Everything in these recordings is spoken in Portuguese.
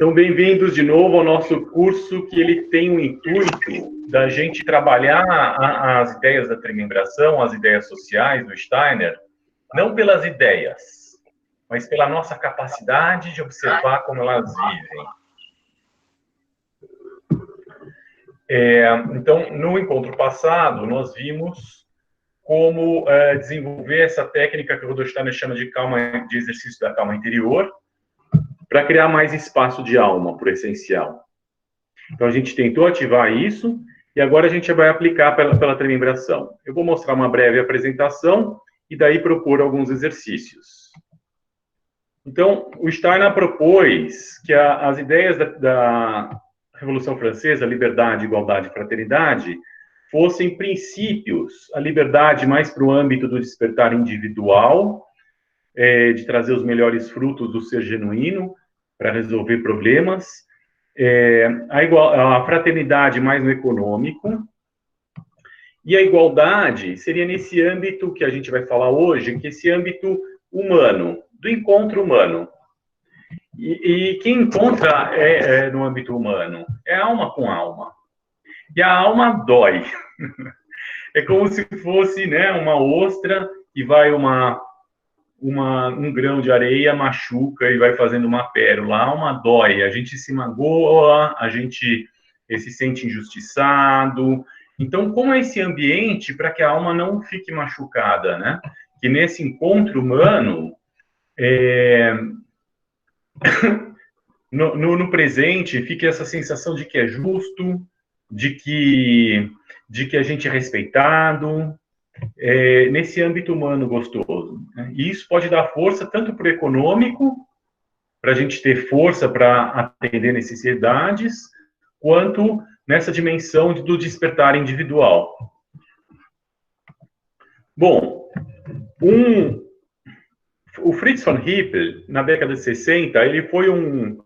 Então, bem-vindos de novo ao nosso curso, que ele tem o intuito da gente trabalhar as ideias da tremembração, as ideias sociais do Steiner, não pelas ideias, mas pela nossa capacidade de observar como elas vivem. Então, no encontro passado, nós vimos como desenvolver essa técnica que o Rudolf Steiner chama de exercício da calma interior, para criar mais espaço de alma, por essencial. Então, a gente tentou ativar isso, e agora a gente vai aplicar pela tremembração. Eu vou mostrar uma breve apresentação, e daí propor alguns exercícios. Então, o Steiner propôs que as ideias da Revolução Francesa, liberdade, igualdade e fraternidade, fossem princípios, a liberdade mais para o âmbito do despertar individual, de trazer os frutos do ser genuíno para resolver problemas, a fraternidade mais no econômico, e a igualdade seria nesse âmbito que a gente vai falar hoje, que é esse âmbito humano, do encontro humano. E quem encontra no âmbito humano é alma com alma. E a alma dói. É como se fosse, né, uma ostra e vai um grão de areia machuca e vai fazendo uma pérola. A alma dói, a gente se magoa, a gente se sente injustiçado. Então, como é esse ambiente para que a alma não fique machucada, né? Que nesse encontro humano, no presente, fique essa sensação de que é justo, de que a gente é respeitado, nesse âmbito humano gostoso. Né? E isso pode dar força tanto para o econômico, para a gente ter força para atender necessidades, quanto nessa dimensão do despertar individual. Bom, o Fritz von Hippel, na década de 60, ele foi um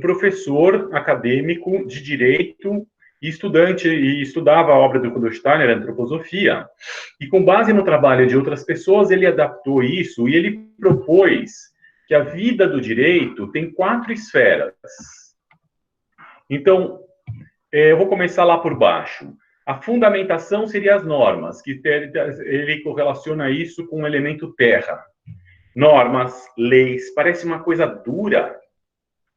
professor acadêmico de direito e estudava a obra do Rudolf Steiner, a antroposofia, e com base no trabalho de outras pessoas, ele adaptou isso e ele propôs que a vida do direito tem 4 esferas. Então, eu vou começar lá por baixo. A fundamentação seria as normas, que ele correlaciona isso com o elemento terra. Normas, leis, parece uma coisa dura,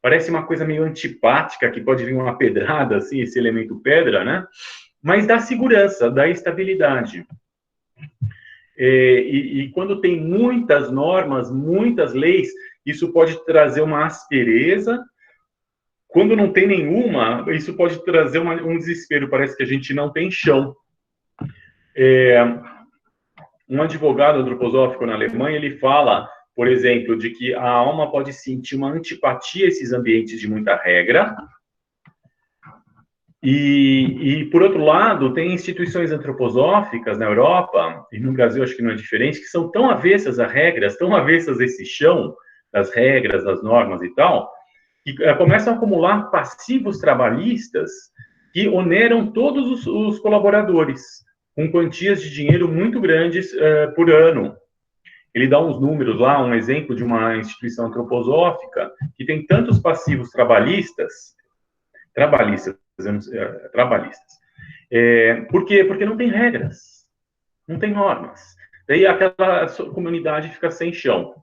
parece uma coisa meio antipática, que pode vir uma pedrada, assim, esse elemento pedra, né? Mas dá segurança, dá estabilidade. E quando tem muitas normas, muitas leis, isso pode trazer uma aspereza. Quando não tem nenhuma, isso pode trazer um desespero, parece que a gente não tem chão. Um advogado antroposófico na Alemanha, ele fala, por exemplo, de que a alma pode sentir uma antipatia a esses ambientes de muita regra. E por outro lado, tem instituições antroposóficas na Europa, e no Brasil acho que não é diferente, que são tão avessas a regras, tão avessas a esse chão das regras, das normas e tal, que começam a acumular passivos trabalhistas que oneram todos os colaboradores, com quantias de dinheiro muito grandes por ano. Ele dá uns números lá, um exemplo de uma instituição antroposófica que tem tantos passivos trabalhistas. Por quê? Porque não tem regras, não tem normas. Daí aquela comunidade fica sem chão.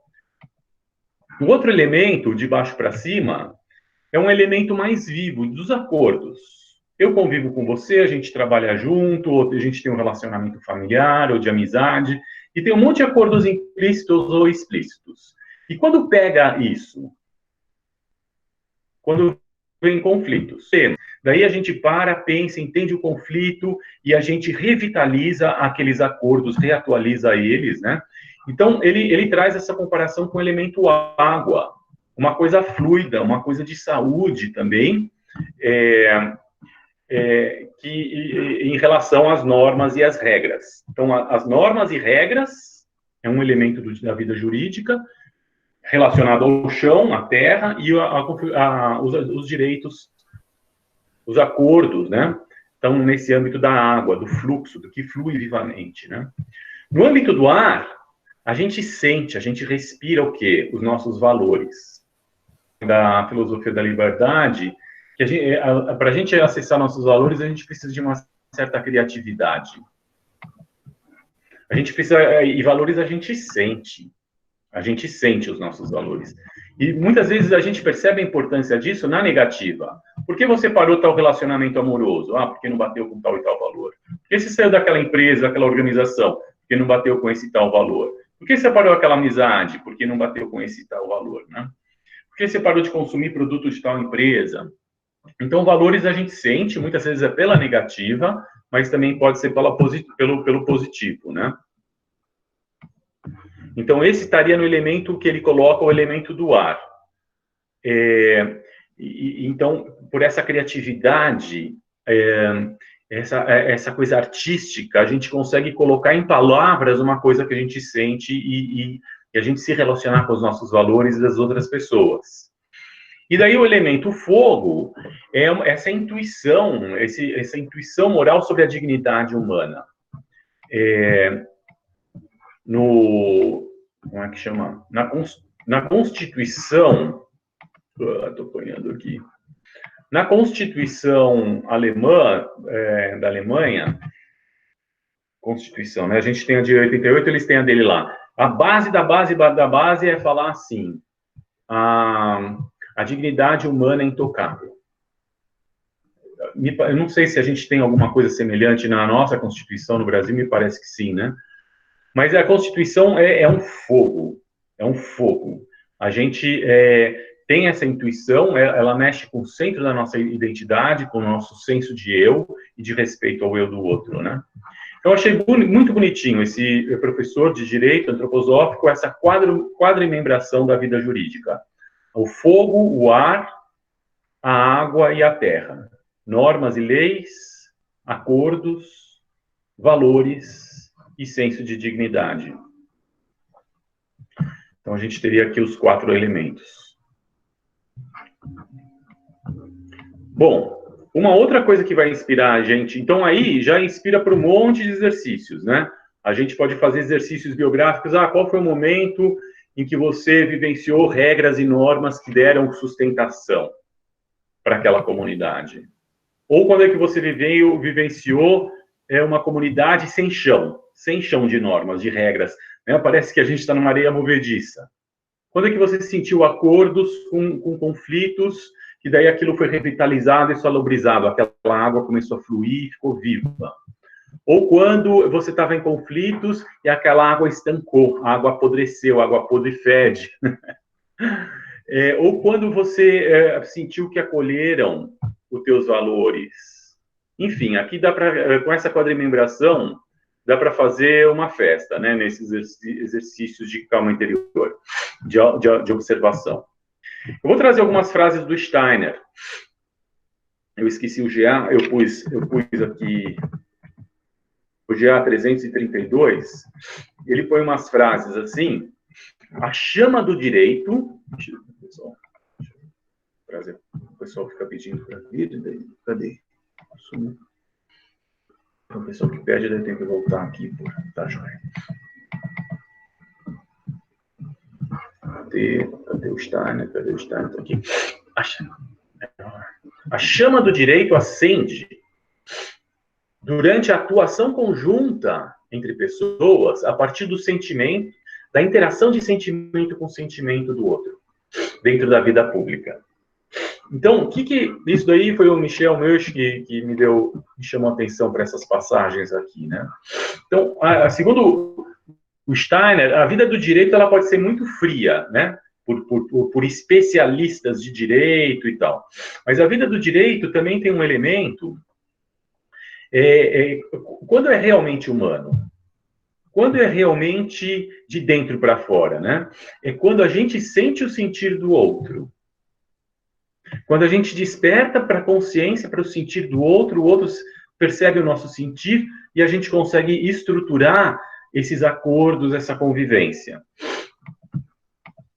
O outro elemento, de baixo para cima, é um elemento mais vivo, dos acordos. Eu convivo com você, a gente trabalha junto, ou a gente tem um relacionamento familiar ou de amizade, e tem um monte de acordos implícitos ou explícitos. E quando pega isso? Quando vem conflitos. Daí a gente pensa, entende o conflito, e a gente revitaliza aqueles acordos, reatualiza eles, né? Então, ele traz essa comparação com o elemento água, uma coisa fluida, uma coisa de saúde também, em relação às normas e às regras. Então, as normas e regras é um elemento da vida jurídica, relacionado ao chão, à terra, e os direitos, os acordos, né? Então, nesse âmbito da água, do fluxo, do que flui vivamente, né? No âmbito do ar, a gente sente, a gente respira o quê? Os nossos valores. da filosofia da liberdade, que para a gente acessar nossos valores, a gente precisa de uma certa criatividade. A gente precisa, e valores a gente sente os nossos valores. E muitas vezes a gente percebe a importância disso na negativa. Por que você parou tal relacionamento amoroso? Ah, porque não bateu com tal e tal valor. Por que você saiu daquela empresa, daquela organização? Porque não bateu com esse tal valor. Por que você parou aquela amizade? Porque não bateu com esse tal valor, né? Por que você parou de consumir produtos de tal empresa? Então, valores a gente sente, muitas vezes é pela negativa, mas também pode ser pelo positivo, né? Então, esse estaria no elemento que ele coloca, o elemento do ar. Então, por essa criatividade, essa coisa artística, a gente consegue colocar em palavras uma coisa que a gente sente e a gente se relacionar com os nossos valores e das outras pessoas. E daí o elemento fogo é essa intuição, essa intuição moral sobre a dignidade humana. Como é que chama? Na Constituição, estou apanhando aqui. Na Constituição alemã, da Alemanha, Constituição, né? A gente tem a de 88, eles têm a dele lá. A base da base da base é falar assim: a dignidade humana é intocável. Eu não sei se a gente tem alguma coisa semelhante na nossa Constituição no Brasil, me parece que sim, né? Mas a Constituição é um fogo, A gente tem essa intuição, ela mexe com o centro da nossa identidade, com o nosso senso de eu e de respeito ao eu do outro, né? Então, eu achei muito bonitinho esse professor de direito antroposófico, essa quadrimembração da vida jurídica. O fogo, o ar, a água e a terra. Normas e leis, acordos, valores e senso de dignidade. Então, a gente teria aqui os 4 elementos. Bom, uma outra coisa que vai inspirar a gente, então aí já inspira para um monte de exercícios, né? A gente pode fazer exercícios biográficos. Qual foi o momento em que você vivenciou regras e normas que deram sustentação para aquela comunidade? Ou quando é que você vivenciou uma comunidade sem chão de normas, de regras, né? Parece que a gente está numa areia movediça. Quando é que você sentiu acordos com conflitos, que daí aquilo foi revitalizado e salubrizado, aquela água começou a fluir e ficou viva? Ou quando você estava em conflitos e aquela água estancou, a água apodreceu, a água podre fede. Ou quando você sentiu que acolheram os teus valores. Enfim, aqui dá para, com essa quadrimembração, dá para fazer uma festa, né, nesses exercícios de calma interior, de observação. Eu vou trazer algumas frases do Steiner. Eu esqueci o GA, eu pus aqui o GA 332. Ele põe umas frases assim: a chama do direito. O pessoal fica pedindo para vir, cadê? O pessoal que pede, daí tem que voltar aqui. Tá, joia. Cadê o Steiner? Tá aqui. A chama do direito acende durante a atuação conjunta entre pessoas a partir do sentimento, da interação de sentimento com sentimento do outro, dentro da vida pública. Então, isso daí foi o Michel Meuch que me chamou a atenção para essas passagens aqui, né? Então, segundo o Steiner, a vida do direito ela pode ser muito fria, né? Por especialistas de direito e tal. Mas a vida do direito também tem um elemento, quando é realmente humano, quando é realmente de dentro para fora, né? É quando a gente sente o sentir do outro. Quando a gente desperta para a consciência, para o sentir do outro, o outro percebe o nosso sentir e a gente consegue estruturar esses acordos, essa convivência.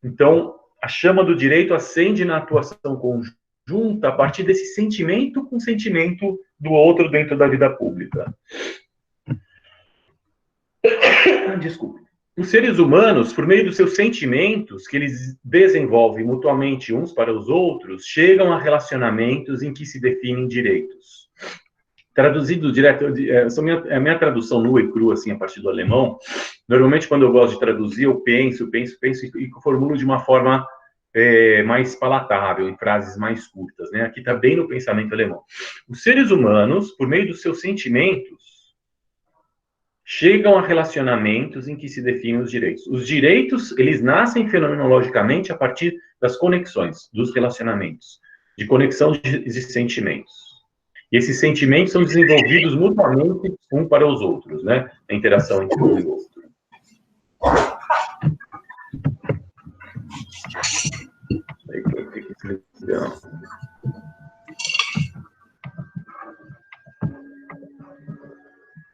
Então, a chama do direito acende na atuação conjunta a partir desse sentimento com sentimento do outro dentro da vida pública. Desculpe. Os seres humanos, por meio dos seus sentimentos, que eles desenvolvem mutuamente uns para os outros, chegam a relacionamentos em que se definem direitos. Traduzido direto, a minha tradução nua e crua, assim, a partir do alemão, normalmente quando eu gosto de traduzir, eu penso e formulo de uma forma mais palatável, em frases mais curtas, né? Aqui está bem no pensamento alemão. Os seres humanos, por meio dos seus sentimentos, chegam a relacionamentos em que se definem os direitos. Os direitos, eles nascem fenomenologicamente a partir das conexões, dos relacionamentos, de conexão de sentimentos. E esses sentimentos são desenvolvidos mutuamente um para os outros, né? A interação entre um e outro.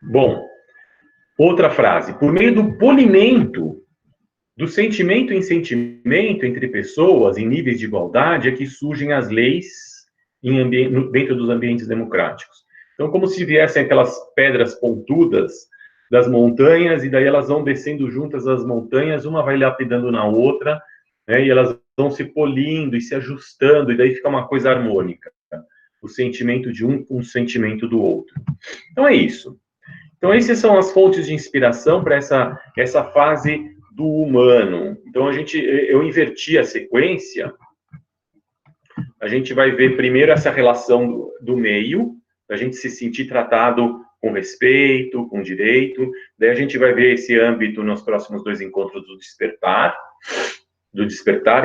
Bom, outra frase. Por meio do polimento do sentimento em sentimento entre pessoas em níveis de igualdade é que surgem as leis dentro dos ambientes democráticos. Então, como se viessem aquelas pedras pontudas das montanhas, e daí elas vão descendo juntas as montanhas, uma vai lapidando na outra, né, e elas vão se polindo e se ajustando, e daí fica uma coisa harmônica. O sentimento de um com o sentimento do outro. Então, é isso. Então, essas são as fontes de inspiração para essa fase do humano. Então, eu inverti a sequência. A gente vai ver primeiro essa relação do meio, a gente se sentir tratado com respeito, com direito. Daí a gente vai ver esse âmbito nos próximos 2 encontros do despertar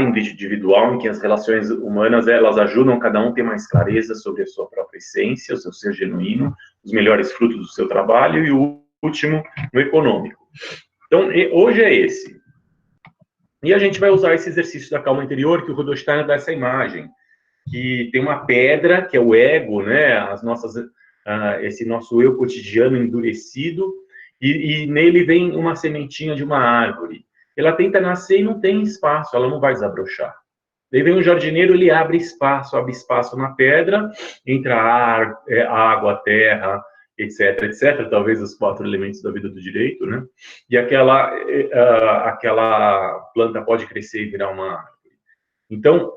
individual, em que as relações humanas, elas ajudam cada um a ter mais clareza sobre a sua própria essência, o seu ser genuíno, os melhores frutos do seu trabalho, e o último, no econômico. Então, hoje é esse. E a gente vai usar esse exercício da calma interior, que o Rudolf Steiner dá essa imagem, que tem uma pedra, que é o ego, né? Esse nosso eu cotidiano endurecido, e nele vem uma sementinha de uma árvore. Ela tenta nascer e não tem espaço, ela não vai desabrochar. Daí vem um jardineiro, ele abre espaço na pedra, entra ar, água, terra, etc, etc, talvez os 4 elementos da vida do direito, né? E aquela planta pode crescer e virar uma árvore. Então,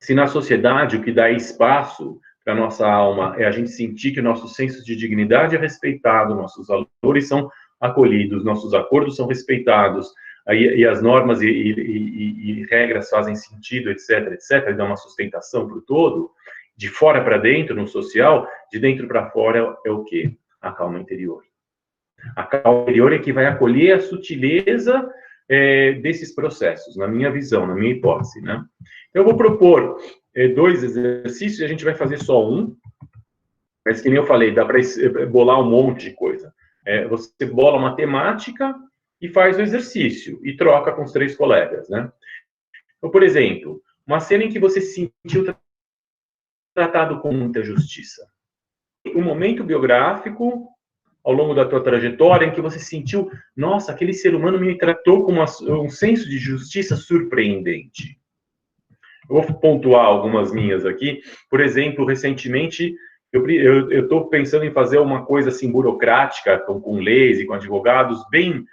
se na sociedade o que dá espaço para a nossa alma é a gente sentir que o nosso senso de dignidade é respeitado, nossos valores são acolhidos, nossos acordos são respeitados, e as normas e regras fazem sentido, etc, etc, e dá uma sustentação para o todo, de fora para dentro, no social, de dentro para fora é o quê? A calma interior. A calma interior é que vai acolher a sutileza desses processos, na minha visão, na minha hipótese, né? Eu vou propor 2 exercícios, a gente vai fazer só um, mas que nem eu falei, dá para bolar um monte de coisa. Você bola uma temática e faz o exercício, e troca com os 3 colegas, né? Então, por exemplo, uma cena em que você se sentiu tratado com muita justiça. Um momento biográfico ao longo da tua trajetória em que você sentiu, nossa, aquele ser humano me tratou com um senso de justiça surpreendente. Eu vou pontuar algumas minhas aqui. Por exemplo, recentemente, eu estou pensando em fazer uma coisa assim burocrática, com leis e com advogados, bem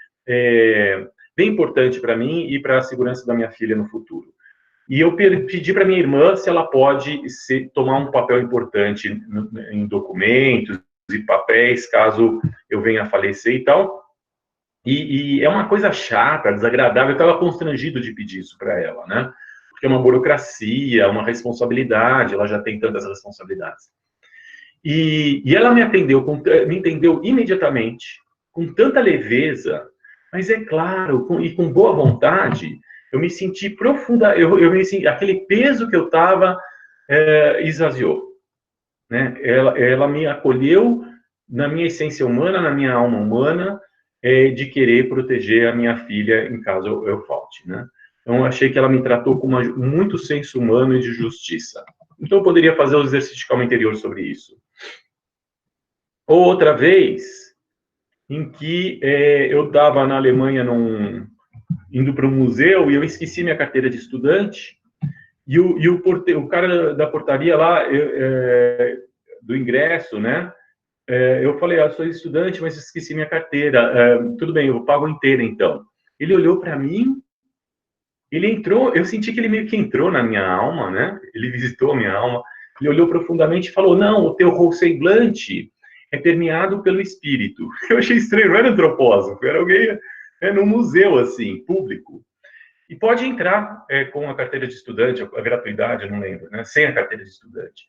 importante para mim e para a segurança da minha filha no futuro. E eu pedi para minha irmã se ela pode tomar um papel importante em documentos e papéis, caso eu venha a falecer e tal. E é uma coisa chata, desagradável, eu estava constrangido de pedir isso para ela, né? Porque é uma burocracia, uma responsabilidade, ela já tem tantas responsabilidades. E ela me entendeu imediatamente, com tanta leveza, mas é claro, com boa vontade, eu me senti profunda, eu me senti, aquele peso que eu estava esvaziou, né? Ela me acolheu na minha essência humana, na minha alma humana, de querer proteger a minha filha em caso eu falte, né? Então, eu achei que ela me tratou com muito senso humano e de justiça. Então, eu poderia fazer o exercício de calma interior sobre isso. Outra vez, em que eu estava na Alemanha indo para um museu e eu esqueci minha carteira de estudante, e o cara da portaria lá, do ingresso, né, Eu falei, sou estudante, mas esqueci minha carteira. Tudo bem, eu pago inteira, então. Ele olhou para mim, ele entrou, eu senti que ele meio que entrou na minha alma, né? Ele visitou a minha alma, ele olhou profundamente e falou, não, o teu semblante é permeado pelo espírito. Eu achei estranho, não era antropósofo, era alguém num museu, assim, público. E pode entrar com a carteira de estudante, a gratuidade, eu não lembro, né? Sem a carteira de estudante.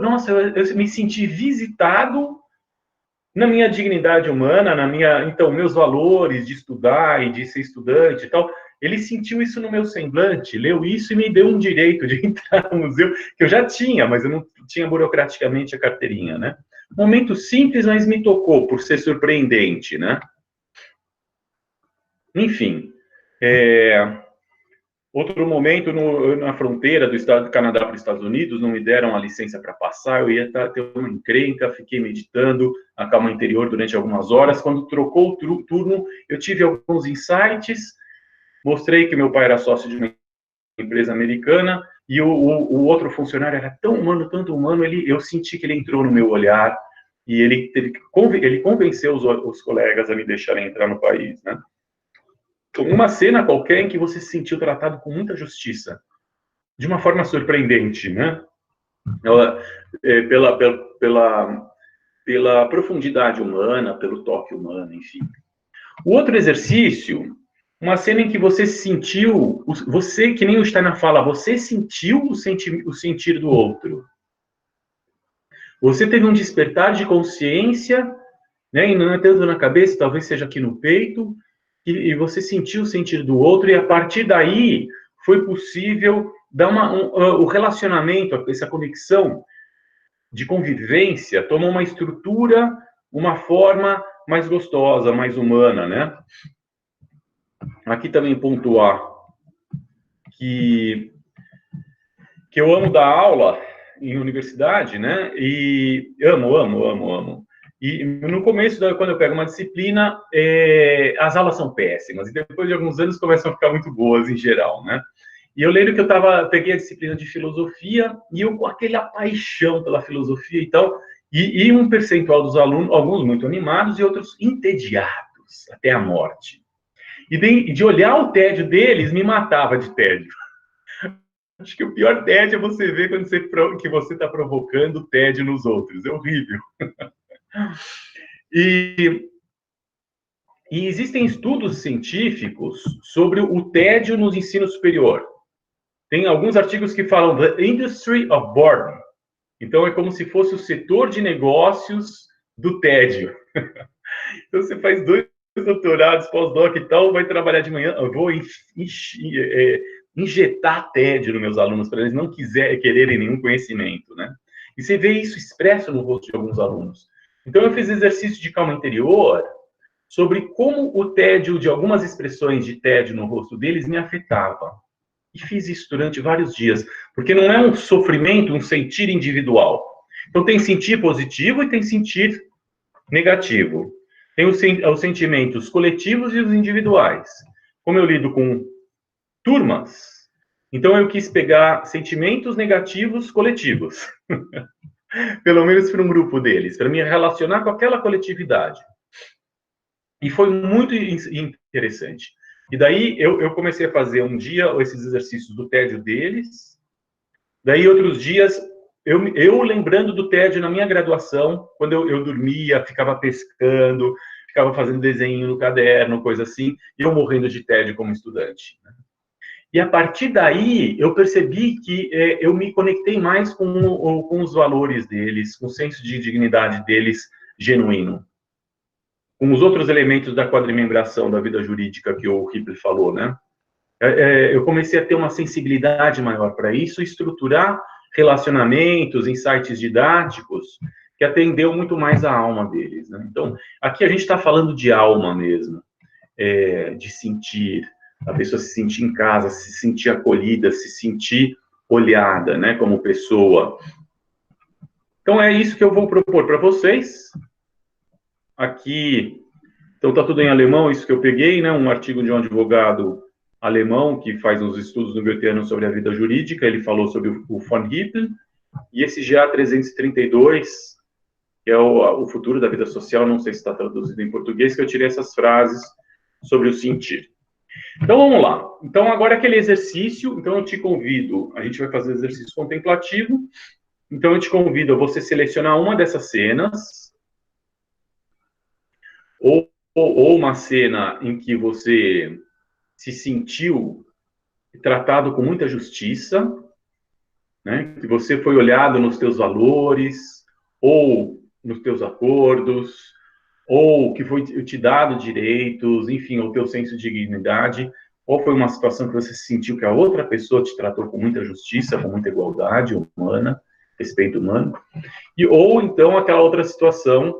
Nossa, eu me senti visitado na minha dignidade humana, então, meus valores de estudar e de ser estudante e tal. Ele sentiu isso no meu semblante, leu isso e me deu um direito de entrar no museu, que eu já tinha, mas eu não tinha burocraticamente a carteirinha, né? Momento simples, mas me tocou por ser surpreendente, né? Enfim, outro momento, na fronteira do estado do Canadá para os Estados Unidos, não me deram a licença para passar, eu ia ter uma encrenca, fiquei meditando a calma interior durante algumas horas. Quando trocou o turno, eu tive alguns insights, mostrei que meu pai era sócio de uma empresa americana, e o outro funcionário era tão humano, tanto humano, eu senti que ele entrou no meu olhar, e ele convenceu os colegas a me deixarem entrar no país, né? Uma cena qualquer em que você se sentiu tratado com muita justiça, de uma forma surpreendente, né? Pela profundidade humana, pelo toque humano, enfim. O outro exercício, uma cena em que você sentiu, você, que nem o Steiner fala, você sentiu o sentir do outro. Você teve um despertar de consciência, né? E não é tanto na cabeça, talvez seja aqui no peito, e você sentiu o sentir do outro, e a partir daí foi possível dar o relacionamento, essa conexão de convivência, tomou uma estrutura, uma forma mais gostosa, mais humana, né? Aqui também pontuar que eu amo dar aula em universidade, né? E amo. E no começo, quando eu pego uma disciplina, as aulas são péssimas. E depois de alguns anos começam a ficar muito boas em geral, né? E eu lembro que peguei a disciplina de filosofia, e eu com aquela paixão pela filosofia e tal, e um percentual dos alunos, alguns muito animados e outros entediados até a morte. E de olhar o tédio deles, me matava de tédio. Acho que o pior tédio é você ver que você está provocando tédio nos outros. É horrível. E existem estudos científicos sobre o tédio no ensino superior. Tem alguns artigos que falam The Industry of Boredom. Então, é como se fosse o setor de negócios do tédio. Então, você faz 2 doutorados, pós-doc e tal, vai trabalhar de manhã, eu vou injetar tédio nos meus alunos, para eles não quererem nenhum conhecimento, né? E você vê isso expresso no rosto de alguns alunos. Então, eu fiz exercício de calma interior sobre como o tédio, de algumas expressões de tédio no rosto deles, me afetava. E fiz isso durante vários dias, porque não é um sofrimento, um sentir individual. Então, tem sentir positivo e tem sentir negativo. Tem os sentimentos coletivos e os individuais. Como eu lido com turmas, então eu quis pegar sentimentos negativos coletivos, pelo menos para um grupo deles, para me relacionar com aquela coletividade. E foi muito interessante. E daí eu comecei a fazer um dia esses exercícios do tédio deles, daí outros dias eu lembrando do tédio na minha graduação, quando eu dormia, ficava pescando, ficava fazendo desenho no caderno, coisa assim, e eu morrendo de tédio como estudante. E a partir daí, eu percebi que eu me conectei mais com os valores deles, com o senso de dignidade deles genuíno, com os outros elementos da quadrimembração da vida jurídica que o Ripley falou, né? Eu comecei a ter uma sensibilidade maior para isso, estruturar relacionamentos, insights didáticos, que atendeu muito mais a alma deles, né? Então, aqui a gente está falando de alma mesmo, de sentir, a pessoa se sentir em casa, se sentir acolhida, se sentir olhada, né, como pessoa. Então, é isso que eu vou propor para vocês. Aqui, então, está tudo em alemão, isso que eu peguei, né, um artigo de um advogado alemão que faz uns estudos no Goetheano sobre a vida jurídica, ele falou sobre o von Hippel, e esse GA 332 que é o futuro da vida social, não sei se está traduzido em português, que eu tirei essas frases sobre o sentir. Então, vamos lá. Então, agora aquele exercício, então eu te convido, a gente vai fazer exercício contemplativo, então eu te convido a você selecionar uma dessas cenas, ou uma cena em que você se sentiu tratado com muita justiça, né? Que você foi olhado nos teus valores, ou nos teus acordos, ou que foi te dado direitos, enfim, o teu senso de dignidade, ou foi uma situação que você sentiu que a outra pessoa te tratou com muita justiça, com muita igualdade humana, respeito humano, ou então aquela outra situação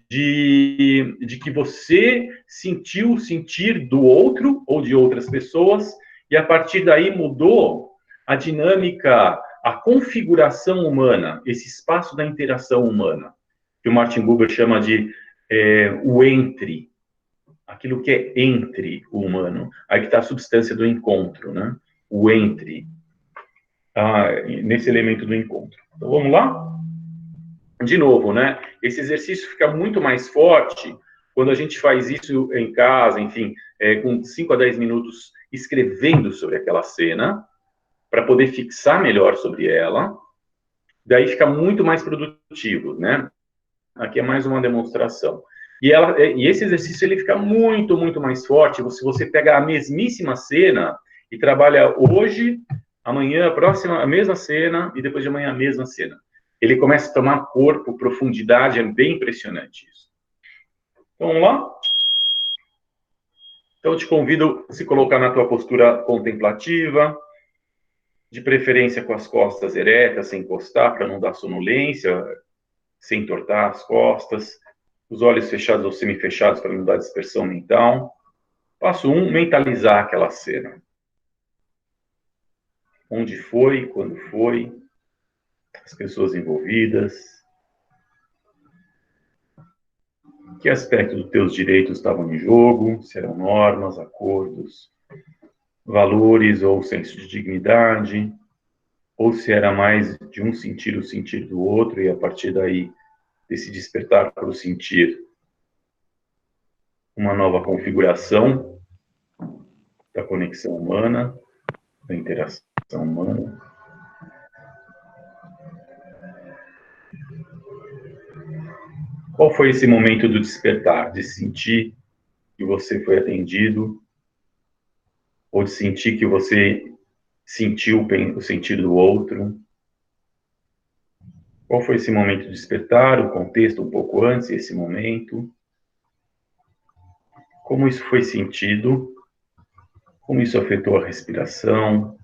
de que você sentiu o sentir do outro ou de outras pessoas, e a partir daí mudou a dinâmica, a configuração humana, esse espaço da interação humana, que o Martin Buber chama de o entre, aquilo que é entre o humano. Aí que está a substância do encontro, né? O entre, nesse elemento do encontro. Então, vamos lá? De novo, né? Esse exercício fica muito mais forte quando a gente faz isso em casa, enfim, com 5 a 10 minutos escrevendo sobre aquela cena, para poder fixar melhor sobre ela. Daí fica muito mais produtivo, né? Aqui é mais uma demonstração. E esse exercício ele fica muito, muito mais forte se você pega a mesmíssima cena e trabalha hoje, amanhã, a mesma cena, e depois de amanhã a mesma cena. Ele começa a tomar corpo, profundidade, é bem impressionante isso. Então, vamos lá? Então, eu te convido a se colocar na tua postura contemplativa, de preferência com as costas eretas, sem encostar, para não dar sonolência, sem entortar as costas, os olhos fechados ou semi-fechados para não dar dispersão mental. Passo 1, mentalizar aquela cena. Onde foi, quando foi, as pessoas envolvidas, que aspecto dos teus direitos estavam em jogo, se eram normas, acordos, valores ou senso de dignidade, ou se era mais de um sentir o sentir do outro, e a partir daí, desse despertar para o sentir, uma nova configuração da conexão humana, da interação humana. Qual foi esse momento do despertar, de sentir que você foi atendido, ou de sentir que você sentiu o sentido do outro? Qual foi esse momento de despertar, o contexto um pouco antes, esse momento? Como isso foi sentido? Como isso afetou a respiração?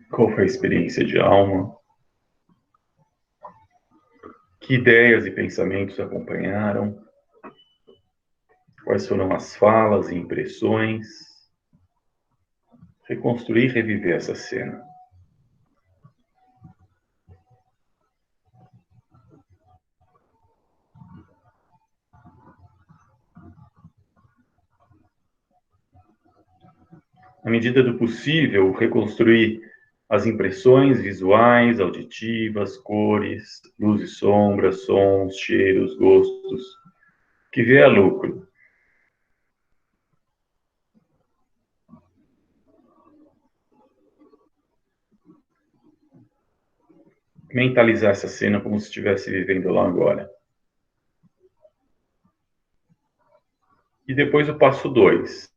Qual foi a experiência de alma? Que ideias e pensamentos acompanharam? Quais foram as falas e impressões? Reconstruir e reviver essa cena. Na medida do possível, reconstruir as impressões visuais, auditivas, cores, luz e sombra, sons, cheiros, gostos, que vier a lucro. Mentalizar essa cena como se estivesse vivendo lá agora. E depois o passo 2.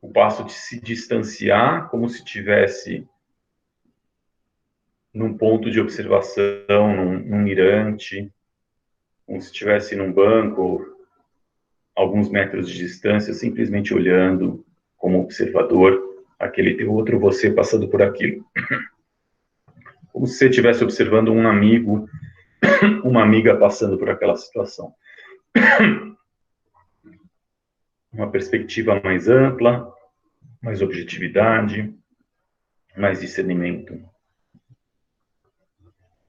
O passo de se distanciar como se estivesse num ponto de observação, num mirante, como se estivesse num banco, alguns metros de distância, simplesmente olhando como observador aquele teu outro você passando por aquilo. Como se você estivesse observando um amigo, uma amiga passando por aquela situação. Uma perspectiva mais ampla, mais objetividade, mais discernimento.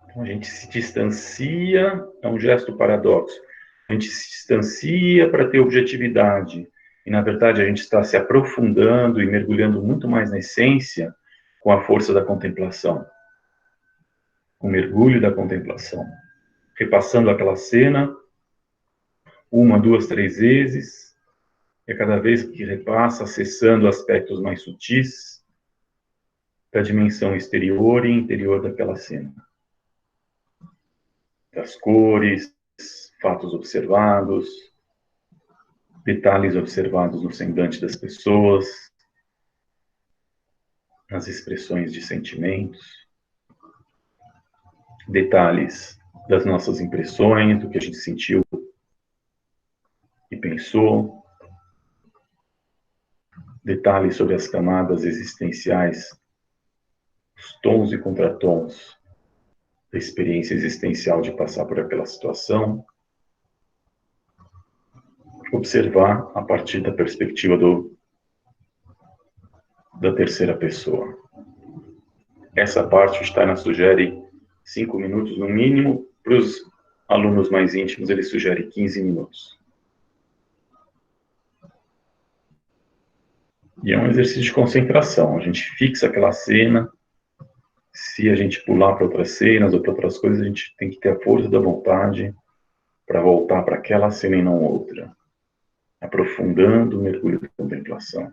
Então, a gente se distancia, é um gesto paradoxo. A gente se distancia para ter objetividade. E, na verdade, a gente está se aprofundando e mergulhando muito mais na essência com a força da contemplação. O mergulho da contemplação. repassando aquela cena, 1, 2, 3 vezes, e a cada vez que repassa, acessando aspectos mais sutis da dimensão exterior e interior daquela cena. Das cores, fatos observados, detalhes observados no semblante das pessoas, nas expressões de sentimentos, detalhes das nossas impressões, do que a gente sentiu e pensou, detalhes sobre as camadas existenciais, os tons e contratons da experiência existencial de passar por aquela situação, observar a partir da perspectiva da terceira pessoa. Essa parte, o Steiner sugere 5 minutos no mínimo, para os alunos mais íntimos ele sugere 15 minutos. E é um exercício de concentração, a gente fixa aquela cena, se a gente pular para outras cenas ou para outras coisas, a gente tem que ter a força da vontade para voltar para aquela cena e não outra, aprofundando o mergulho da contemplação.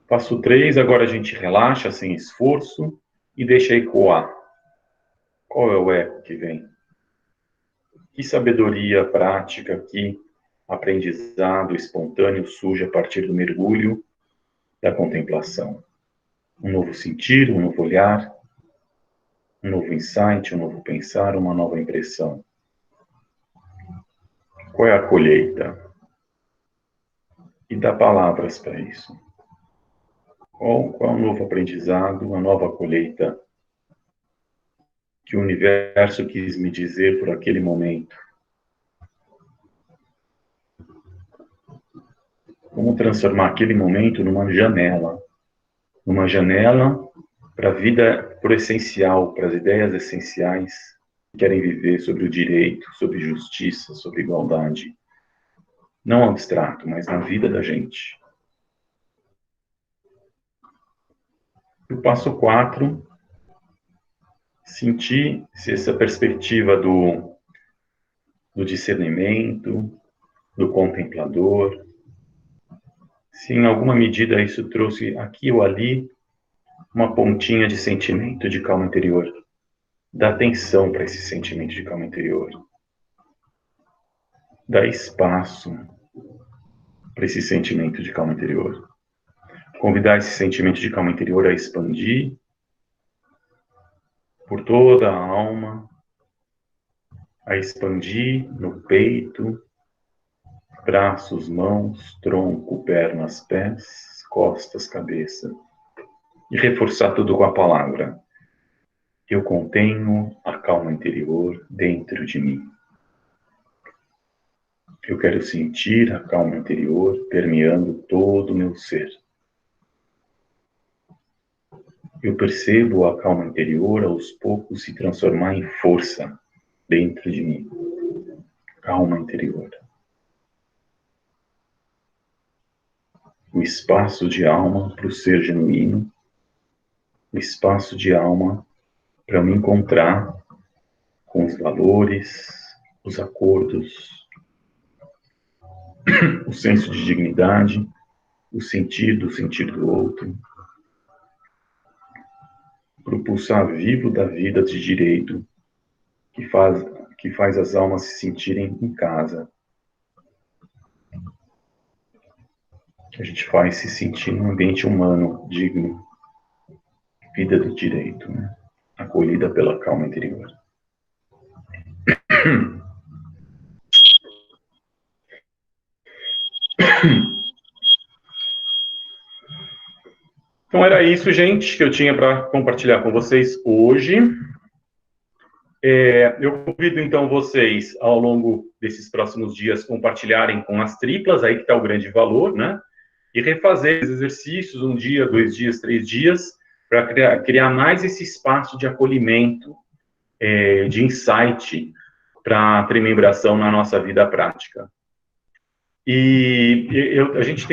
Passo 3, agora a gente relaxa sem esforço e deixa ecoar. Qual é o eco que vem? Que sabedoria prática, que aprendizado espontâneo surge a partir do mergulho da contemplação? Um novo sentir, um novo olhar, um novo insight, um novo pensar, uma nova impressão. Qual é a colheita? E dá palavras para isso. Qual é um novo aprendizado, uma nova colheita que o universo quis me dizer por aquele momento? Como transformar aquele momento numa janela para a vida, para o essencial, para as ideias essenciais que querem viver sobre o direito, sobre justiça, sobre igualdade. Não abstrato, mas na vida da gente. O passo 4, sentir se essa perspectiva do discernimento, do contemplador, se em alguma medida isso trouxe aqui ou ali uma pontinha de sentimento de calma interior. Dá atenção para esse sentimento de calma interior. Dá espaço para esse sentimento de calma interior. Convidar esse sentimento de calma interior a expandir por toda a alma, a expandir no peito, braços, mãos, tronco, pernas, pés, costas, cabeça. E reforçar tudo com a palavra: eu contenho a calma interior dentro de mim. Eu quero sentir a calma interior permeando todo o meu ser. Eu percebo a calma interior aos poucos se transformar em força dentro de mim. Calma interior. O espaço de alma para o ser genuíno. O espaço de alma para me encontrar com os valores, os acordos, o senso de dignidade, o sentir do outro. Para o pulsar vivo da vida de direito que faz as almas se sentirem em casa. Que a gente faz se sentir num ambiente humano, digno. Vida do direito, né? Acolhida pela calma interior. Então era isso, gente, que eu tinha para compartilhar com vocês hoje. Eu convido, então, vocês, ao longo desses próximos dias, compartilharem com as triplas, aí que está o grande valor, né? E refazer esses exercícios, 1 dia, 2 dias, 3 dias, para criar mais esse espaço de acolhimento, de insight, para remembração na nossa vida prática. E a gente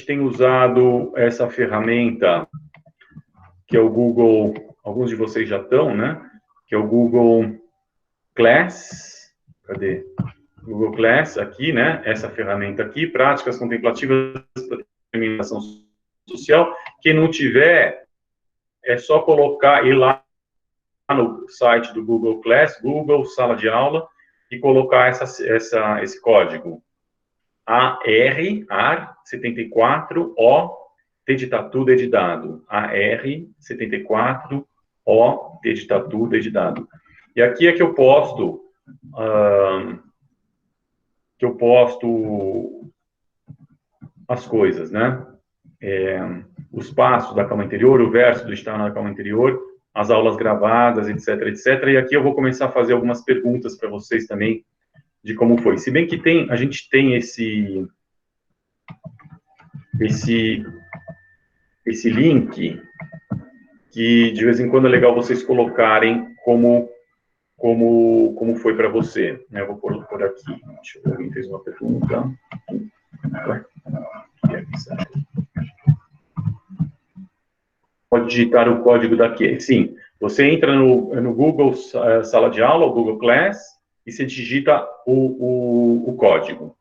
tem usado essa ferramenta, que é o Google, alguns de vocês já estão, né? Que é o Google Class. Cadê? Google Class, aqui, né? Essa ferramenta aqui, práticas contemplativas para determinação social. Quem não tiver, é só colocar, ir lá no site do Google Class, Google Sala de Aula, e colocar esse código. AR74O, T de tatu, D de dado. AR74O, T de tatu, D de dado. E aqui é que eu posto as coisas, né? Os passos da calma interior, o verso do estar na calma interior, as aulas gravadas, etc, etc. E aqui eu vou começar a fazer algumas perguntas para vocês também, de como foi. Se bem que a gente tem esse link, que de vez em quando é legal vocês colocarem como foi para você. Eu vou por aqui. Deixa eu ver, alguém fez uma pergunta. Pode digitar o código daqui. Sim, você entra no Google Sala de Aula, o Google Class, e você digita o código.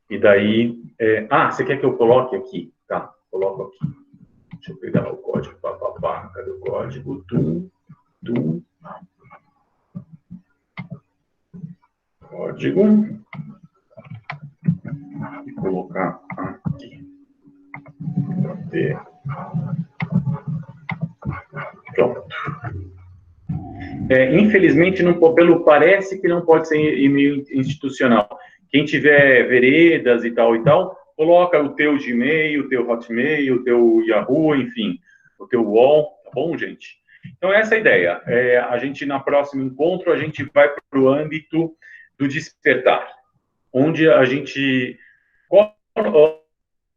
E daí... você quer que eu coloque aqui? Tá, coloco aqui. Deixa eu pegar o código. Cadê o código? Código. E colocar aqui. Pronto. Infelizmente, parece que não pode ser e-mail institucional. Quem tiver veredas e tal, coloca o teu Gmail, o teu Hotmail, o teu Yahoo, enfim, o teu UOL, tá bom, gente? Então, essa é a ideia. A gente, na próximo encontro, a gente vai para o âmbito do despertar, onde a gente... Qual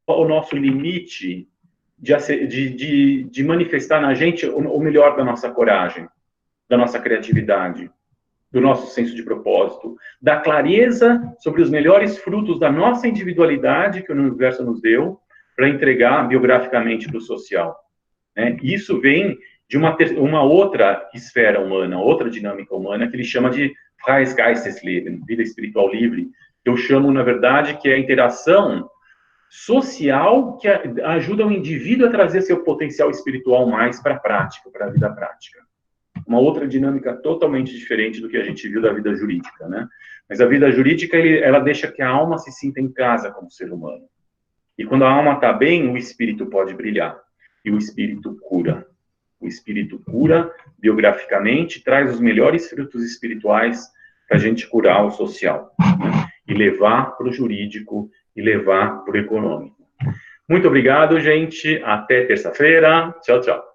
o nosso limite de manifestar na gente o melhor da nossa coragem, da nossa criatividade, do nosso senso de propósito, da clareza sobre os melhores frutos da nossa individualidade que o universo nos deu para entregar biograficamente para o social. Isso vem de uma outra esfera humana, outra dinâmica humana, que ele chama de Freies Geistesleben, vida espiritual livre. Eu chamo, na verdade, que é a interação social que ajuda o indivíduo a trazer seu potencial espiritual mais para a prática, para a vida prática. Uma outra dinâmica totalmente diferente do que a gente viu da vida jurídica, né? Mas a vida jurídica, ela deixa que a alma se sinta em casa como ser humano. E quando a alma está bem, o espírito pode brilhar. E o espírito cura. O espírito cura biograficamente, traz os melhores frutos espirituais para a gente curar o social, né? E levar para o jurídico, e levar para o econômico. Muito obrigado, gente. Até terça-feira. Tchau, tchau.